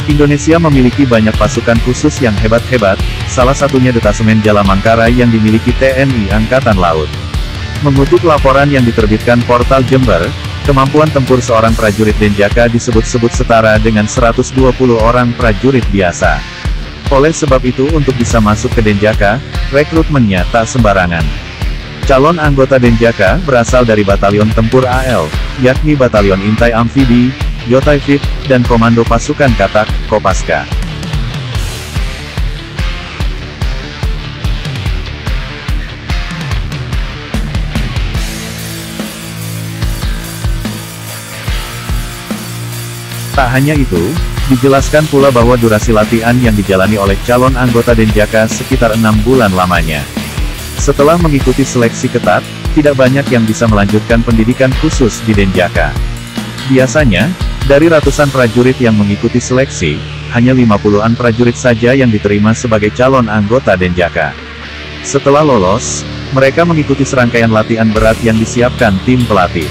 Indonesia memiliki banyak pasukan khusus yang hebat-hebat, salah satunya Detasemen Jalamangkara yang dimiliki TNI Angkatan Laut. Mengutip laporan yang diterbitkan Portal Jember, kemampuan tempur seorang prajurit Denjaka disebut-sebut setara dengan 120 orang prajurit biasa. Oleh sebab itu untuk bisa masuk ke Denjaka, rekrutmennya tak sembarangan. Calon anggota Denjaka berasal dari Batalion Tempur AL, yakni Batalion Intai Amfibi, Yotaifib, dan Komando Pasukan Katak, Kopaska. Tak hanya itu, dijelaskan pula bahwa durasi latihan yang dijalani oleh calon anggota Denjaka sekitar 6 bulan lamanya. Setelah mengikuti seleksi ketat, tidak banyak yang bisa melanjutkan pendidikan khusus di Denjaka. Biasanya, dari ratusan prajurit yang mengikuti seleksi, hanya 50-an prajurit saja yang diterima sebagai calon anggota Denjaka. Setelah lolos, mereka mengikuti serangkaian latihan berat yang disiapkan tim pelatih.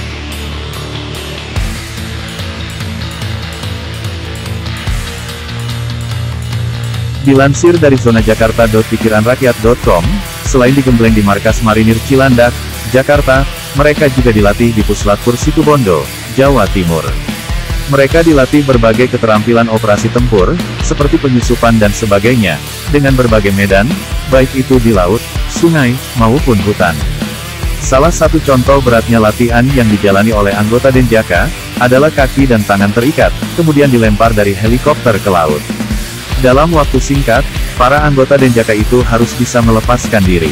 Dilansir dari zonajakarta.pikiranrakyat.com, selain digembleng di markas Marinir Cilandak, Jakarta, mereka juga dilatih di Puslapfor Situbondo, Jawa Timur. Mereka dilatih berbagai keterampilan operasi tempur, seperti penyusupan dan sebagainya, dengan berbagai medan, baik itu di laut, sungai, maupun hutan. Salah satu contoh beratnya latihan yang dijalani oleh anggota Denjaka, adalah kaki dan tangan terikat, kemudian dilempar dari helikopter ke laut. Dalam waktu singkat, para anggota Denjaka itu harus bisa melepaskan diri.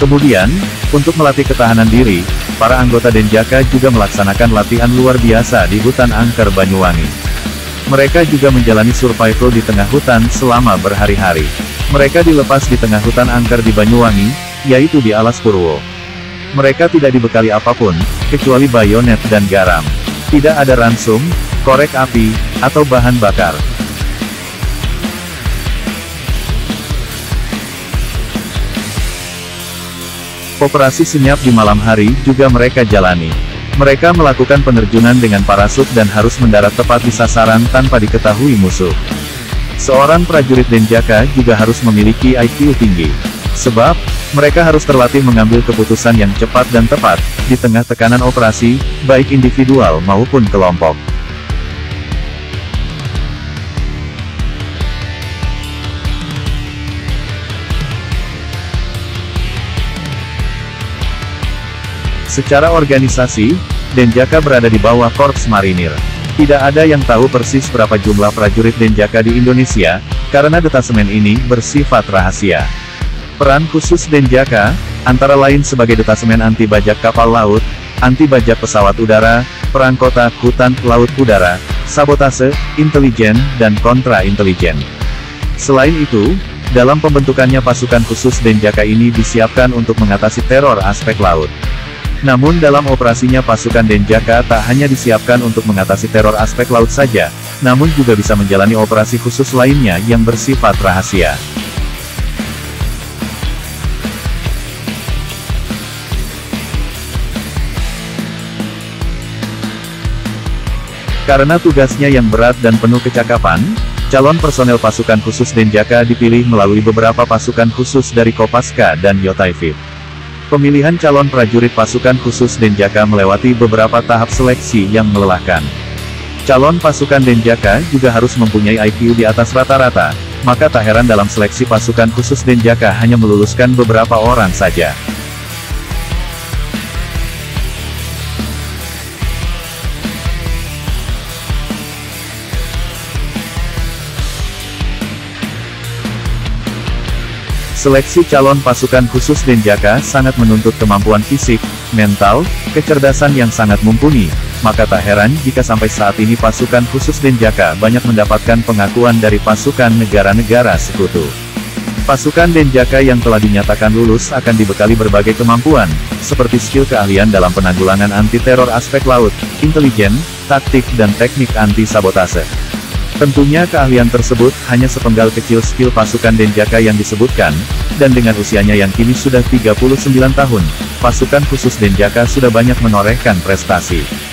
Kemudian, untuk melatih ketahanan diri, para anggota Denjaka juga melaksanakan latihan luar biasa di hutan angker Banyuwangi. Mereka juga menjalani survival di tengah hutan selama berhari-hari. Mereka dilepas di tengah hutan angker di Banyuwangi, yaitu di Alas Purwo. Mereka tidak dibekali apapun, kecuali bayonet dan garam. Tidak ada ransum, korek api, atau bahan bakar. Operasi senyap di malam hari juga mereka jalani. Mereka melakukan penerjunan dengan parasut dan harus mendarat tepat di sasaran tanpa diketahui musuh. Seorang prajurit Denjaka juga harus memiliki IQ tinggi. Sebab, mereka harus terlatih mengambil keputusan yang cepat dan tepat, di tengah tekanan operasi, baik individual maupun kelompok. Secara organisasi, Denjaka berada di bawah Korps Marinir. Tidak ada yang tahu persis berapa jumlah prajurit Denjaka di Indonesia, karena detasemen ini bersifat rahasia. Peran khusus Denjaka, antara lain sebagai detasemen anti bajak kapal laut, anti bajak pesawat udara, perang kota, hutan, laut, udara, sabotase, intelijen, dan kontra-intelijen. Selain itu, dalam pembentukannya pasukan khusus Denjaka ini disiapkan untuk mengatasi teror aspek laut. Namun dalam operasinya pasukan Denjaka tak hanya disiapkan untuk mengatasi teror aspek laut saja, namun juga bisa menjalani operasi khusus lainnya yang bersifat rahasia. Karena tugasnya yang berat dan penuh kecakapan, calon personel pasukan khusus Denjaka dipilih melalui beberapa pasukan khusus dari Kopaska dan Yotaifib. Pemilihan calon prajurit pasukan khusus Denjaka melewati beberapa tahap seleksi yang melelahkan. Calon pasukan Denjaka juga harus mempunyai IQ di atas rata-rata, maka tak heran dalam seleksi pasukan khusus Denjaka hanya meluluskan beberapa orang saja. Seleksi calon pasukan khusus Denjaka sangat menuntut kemampuan fisik, mental, kecerdasan yang sangat mumpuni, maka tak heran jika sampai saat ini pasukan khusus Denjaka banyak mendapatkan pengakuan dari pasukan negara-negara sekutu. Pasukan Denjaka yang telah dinyatakan lulus akan dibekali berbagai kemampuan, seperti skill keahlian dalam penanggulangan anti-teror aspek laut, intelijen, taktik dan teknik anti-sabotase. Tentunya keahlian tersebut hanya sepenggal kecil skill pasukan Denjaka yang disebutkan, dan dengan usianya yang kini sudah 39 tahun, pasukan khusus Denjaka sudah banyak menorehkan prestasi.